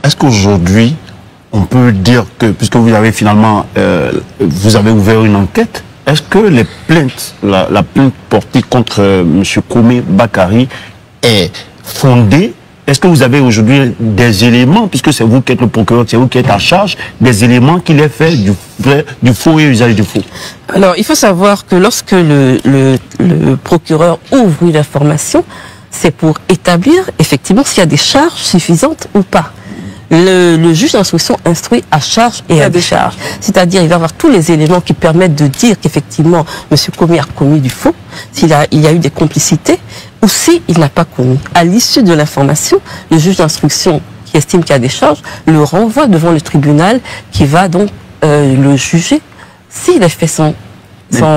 est-ce qu'aujourd'hui, on peut dire que, puisque vous avez finalement, vous avez ouvert une enquête, est-ce que les plaintes, la plainte portée contre M. Komé Bakary est fondée? Est-ce que vous avez aujourd'hui des éléments, puisque c'est vous qui êtes le procureur, c'est vous qui êtes en charge, des éléments qu'il ait fait du faux et usage du faux? Alors, il faut savoir que lorsque le procureur ouvre une information, c'est pour établir effectivement s'il y a des charges suffisantes ou pas. Le juge d'instruction instruit à charge et à décharge. C'est-à-dire, il va avoir tous les éléments qui permettent de dire qu'effectivement, M. Komé a commis du faux, il y a eu des complicités, ou s'il n'a pas commis. À l'issue de l'information, le juge d'instruction qui estime qu'il y a des charges le renvoie devant le tribunal qui va donc le juger si les faits sont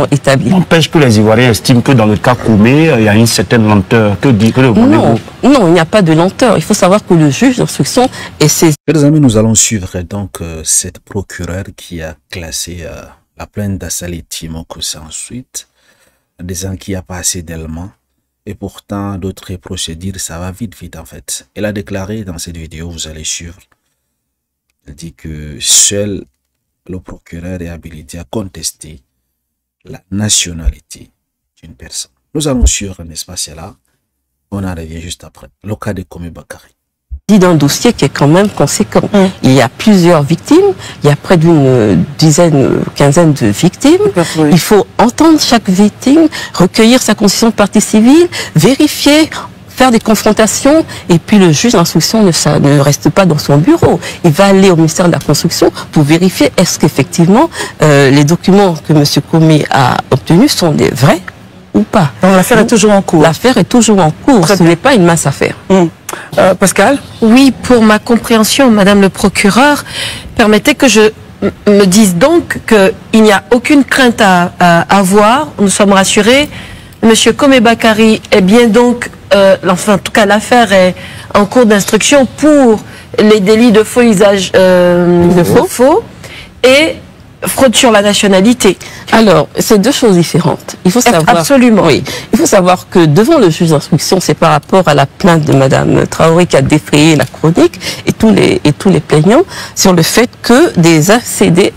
établis. N'empêche que les Ivoiriens estiment que dans le cas Komé, il y a une certaine lenteur. Que non, il n'y a pas de lenteur. Il faut savoir que le juge d'instruction est saisi. Chers amis, nous allons suivre donc cette procureure qui a classé la plainte d'Assali Timoko sans suite, disant qu'il n'y a pas assez d'éléments. Et pourtant, d'autres procédures, ça va vite en fait. Elle a déclaré dans cette vidéo, vous allez suivre, elle dit que seul le procureur est habilité à contester la nationalité d'une personne. Nous allons suivre, n'est-ce pas, c'est là. On en revient juste après. Le cas de Komé Bakary. D'un dossier qui est quand même conséquent. Il y a plusieurs victimes, il y a près d'une quinzaine de victimes. Il faut entendre chaque victime, recueillir sa constitution de partie civile, vérifier, faire des confrontations, et puis le juge d'instruction ne reste pas dans son bureau. Il va aller au ministère de la Construction pour vérifier est-ce qu'effectivement les documents que M. Komé a obtenus sont des vrais ou pas. Donc l'affaire est toujours en cours. L'affaire est toujours en cours, ce n'est pas une mince affaire. Pascal? Oui, pour ma compréhension, Madame le procureur, permettez que je me dise donc qu'il n'y a aucune crainte à avoir. Nous sommes rassurés. Monsieur Komé Bakary est bien donc, enfin en tout cas l'affaire est en cours d'instruction pour les délits de faux usage de faux et fraude sur la nationalité. Alors, c'est deux choses différentes. Il faut savoir. Absolument. Oui. Il faut savoir que devant le juge d'instruction, c'est par rapport à la plainte de Madame Traoré qui a défrayé la chronique et tous les plaignants sur le fait que des ACD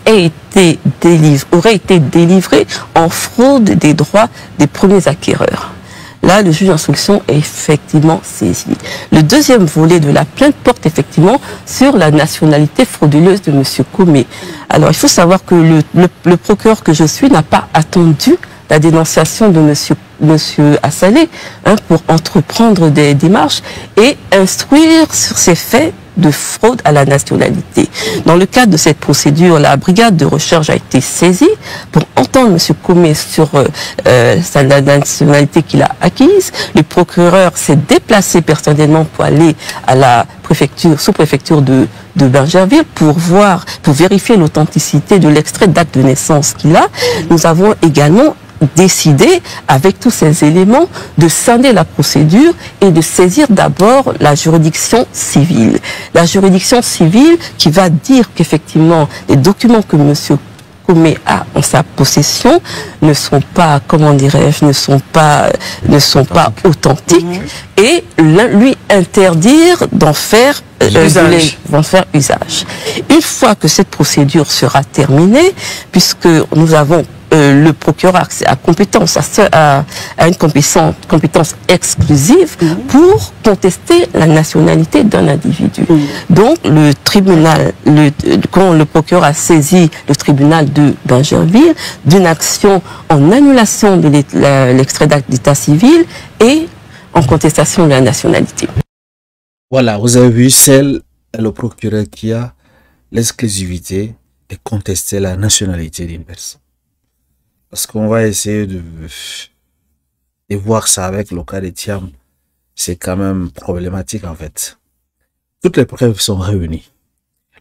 auraient été délivrés en fraude des droits des premiers acquéreurs. Là, le juge d'instruction est effectivement saisi. Le deuxième volet de la plainte porte effectivement sur la nationalité frauduleuse de M. Komé. Alors, il faut savoir que le procureur que je suis n'a pas attendu la dénonciation de monsieur Assalé pour entreprendre des démarches et instruire sur ces faits de fraude à la nationalité. Dans le cadre de cette procédure, la brigade de recherche a été saisie pour entendre M. Komé sur la nationalité qu'il a acquise. Le procureur s'est déplacé personnellement pour aller à la préfecture, sous-préfecture de Bingerville pour vérifier l'authenticité de l'extrait d'acte de naissance qu'il a. Nous avons également décidé, avec tous ces éléments, de scinder la procédure et de saisir d'abord la juridiction civile. La juridiction civile qui va dire qu'effectivement, les documents que M. Komé a en sa possession ne sont pas, comment dirais-je, ne sont pas authentiques et lui interdire d'en faire usage. Une fois que cette procédure sera terminée, puisque nous avons le procureur a compétence, a une compétence exclusive pour contester la nationalité d'un individu. Donc le tribunal, quand le procureur a saisi le tribunal de Bingerville d'une action en annulation de l'extrait d'acte d'état civil et en contestation de la nationalité. Voilà, vous avez vu, c'est le procureur qui a l'exclusivité de contester la nationalité d'une personne. Parce qu'on va essayer de voir ça avec le cas de Thiam. C'est quand même problématique en fait. Toutes les preuves sont réunies.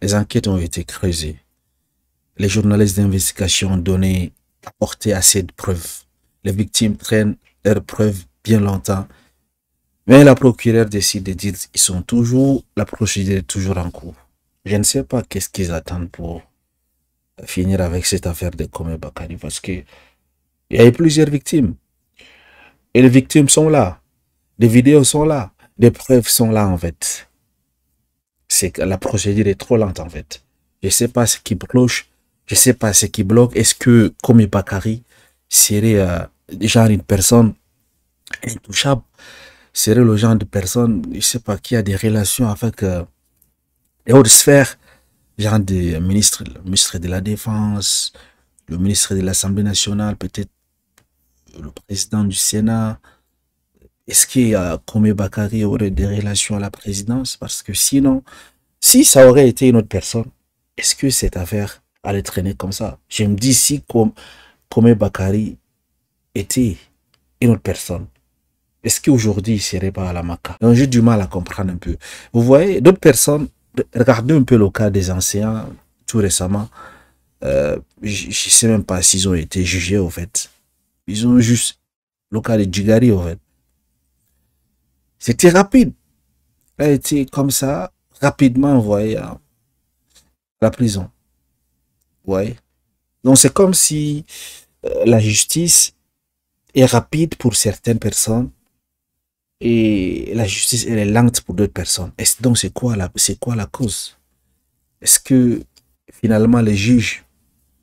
Les enquêtes ont été creusées. Les journalistes d'investigation ont apporté assez de preuves. Les victimes traînent leurs preuves bien longtemps. Mais la procureure décide de dire la procédure est toujours en cours. Je ne sais pas qu'est-ce qu'ils attendent pour finir avec cette affaire de Komé Bakary, parce que il y a eu plusieurs victimes et les victimes sont là, les vidéos sont là, les preuves sont là en fait. c'est que la procédure est trop lente en fait. Je sais pas ce qui bloque, je sais pas ce qui bloque. Est-ce que Komi Bakari serait genre une personne intouchable, serait le genre de personne, je sais pas, qui a des relations avec les hautes sphères, genre des ministres, le ministre de la Défense, le ministre de l'Assemblée nationale, peut-être le président du Sénat. Est-ce que Komi Bakari aurait des relations à la présidence? Parce que sinon, si ça aurait été une autre personne, est-ce que cette affaire allait traîner comme ça? Je me dis, si Komi Bakari était une autre personne, est-ce qu'aujourd'hui il ne serait pas à la Maka? Donc j'ai du mal à comprendre un peu. Vous voyez, d'autres personnes, regardez un peu le cas des anciens, tout récemment, je ne sais même pas s'ils ont été jugés au fait. Ils ont juste le cas de Djigari au fait. C'était rapide. Il a été comme ça, rapidement envoyé à la prison. Vous voyez? Donc c'est comme si la justice est rapide pour certaines personnes et la justice elle est lente pour d'autres personnes. Donc c'est quoi la cause? Est-ce que finalement les juges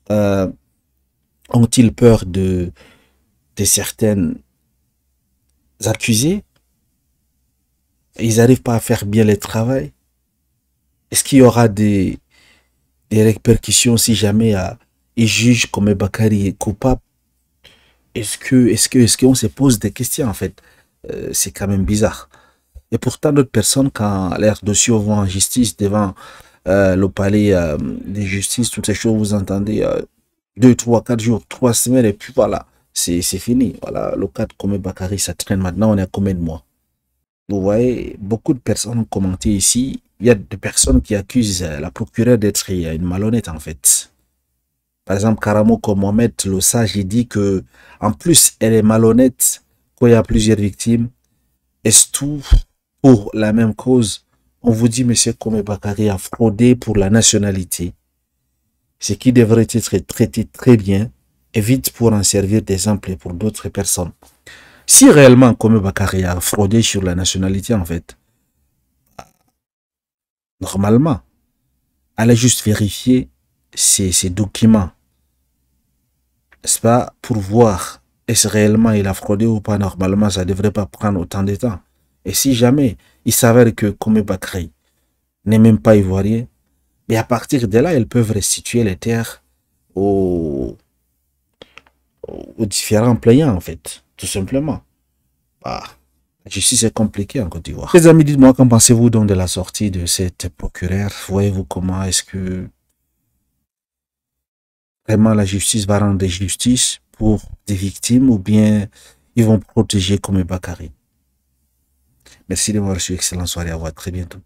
ont-ils peur de certaines accusés? Ils n'arrivent pas à faire bien le travail? Est-ce qu'il y aura des répercussions si jamais ils jugent comme Bakari est coupable? Est-ce qu'on se pose des questions en fait? C'est quand même bizarre. Et pourtant d'autres personnes, quand leurs dossiers vont en justice devant le palais de justice, toutes ces choses, vous entendez 2, 3, 4 jours, 3 semaines et puis voilà, c'est fini. Voilà, le cas de Komi Bakari, ça traîne maintenant, on est à combien de mois? Vous voyez, beaucoup de personnes ont commenté ici. Il y a des personnes qui accusent la procureure d'être une malhonnête en fait. Par exemple, Karamoko Mohamed, le sage, il dit que en plus elle est malhonnête quand il y a plusieurs victimes. Est-ce tout pour la même cause? On vous dit, monsieur Komi Bakari a fraudé pour la nationalité, ce qui devrait être traité très bien et vite pour en servir d'exemple pour d'autres personnes. Si réellement Komi Bakari a fraudé sur la nationalité, en fait, normalement, allez juste vérifier ces documents, n'est-ce pas, pour voir est-ce réellement il a fraudé ou pas. Normalement, ça ne devrait pas prendre autant de temps. Et si jamais il s'avère que Komi Bakari n'est même pas ivoirien, et à partir de là, ils peuvent restituer les terres aux différents plaignants, en fait, tout simplement. La justice est compliquée en Côte d'Ivoire. Les amis, dites-moi, qu'en pensez-vous donc de la sortie de cette procureure? Voyez-vous comment est-ce que vraiment la justice va rendre justice pour des victimes ou bien ils vont protéger Komi Bakari? Merci de m'avoir reçu. Excellente soirée. À vous. À très bientôt.